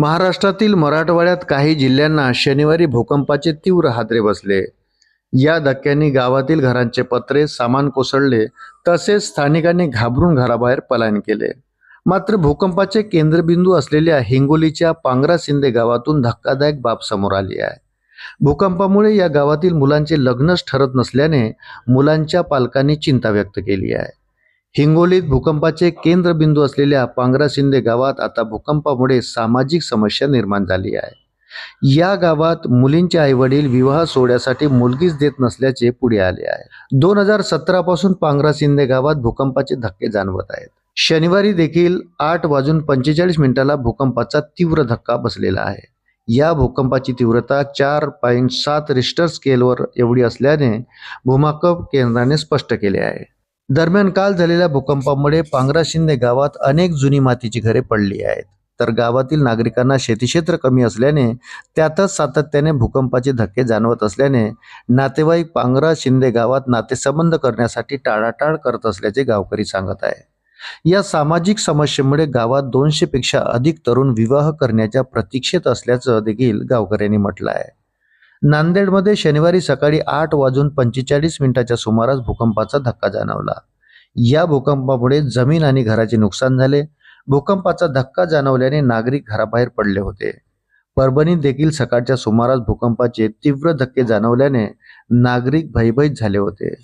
महाराष्ट्रातील मराठवाड्यात काही जिल्ह्यांना शनिवारी भूकंपाचे तीव्र हादरे बसले. या धक्क्यांनी गावातील घरांचे पत्रे, सामान कोसळले, तसेच स्थानिकांनी घाबरून घराबाहेर पलायन केले. मात्र भूकंपाचे केंद्रबिंदू असलेल्या हिंगोलीच्या पांगरासिंदे गावातून धक्कादायक बाब समोर आली आहे. भूकंपामुळे या गावातील मुलांचे लग्नच ठरत नसल्याने मुलांच्या पालकांनी चिंता व्यक्त केली आहे. हिंगोलीत भूकंपाचे केंद्रबिंदू असलेल्या पांगरासिंदे गावात आता भूकंपामुळे सामाजिक समस्या निर्माण झाली आहे. या गावात मुलींचे आईवडील विवाह सोहळ्यासाठी मुलगीच देत नसल्याचे पुढे आले आहे. 2017 पासून पांगरासिंदे गावात भूकंपाचे धक्के जाणवत आहेत. शनिवारी देखील 8:45 भूकंपाचा तीव्र धक्का बसलेला आहे. या भूकंपाची तीव्रता 4.7 रिश्टर स्केलवर एवढी असल्याने भूमापक केंद्राने स्पष्ट केले आहे. दरम्यान काल झालेल्या भूकंपामुळे पांगरासिंदे गावात अनेक जुनी मातीची घरे पडली आहेत. तर गावातील नागरिकांना शेतीक्षेत्र कमी असल्याने त्यातच सातत्याने भूकंपाचे धक्के जाणवत असल्याने नातेवाईक पांगरासिंदे गावात नातेसंबंध करण्यासाठी टाळाटाळ करत असल्याचे गावकरी सांगत आहे. या सामाजिक समस्येमुळे गावात 200 पेक्षा अधिक तरुण विवाह करण्याच्या प्रतीक्षेत असल्याचं देखील गावकऱ्यांनी म्हटलं आहे. नांदेडमध्ये शनिवारी सकाळी 8:45 सुमारास भूकंपाचा धक्का जाणवला. या भूकंपामुळे जमीन आणि घराचे नुकसान झाले. भूकंपाचा धक्का जाणवल्याने नागरिक घराबाहेर पडले होते. परभणीत देखील सकाळच्या सुमारास भूकंपाचे तीव्र धक्के जाणवल्याने नागरिक भयभीत झाले होते.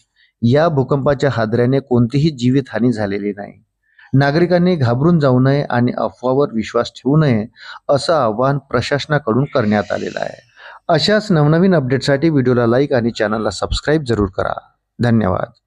या भूकंपाच्या हादऱ्याने कोणतीही जीवितहानी झालेली नाही. नागरिकांनी घाबरून जाऊ नये आणि अफवावर विश्वास ठेवू नये असं आवाहन प्रशासनाकडून करण्यात आलेलं आहे. अशाच नवनवीन अपडेटसाठी व्हिडिओला लाईक आणि चॅनलला सबस्क्राईब जरूर करा. धन्यवाद.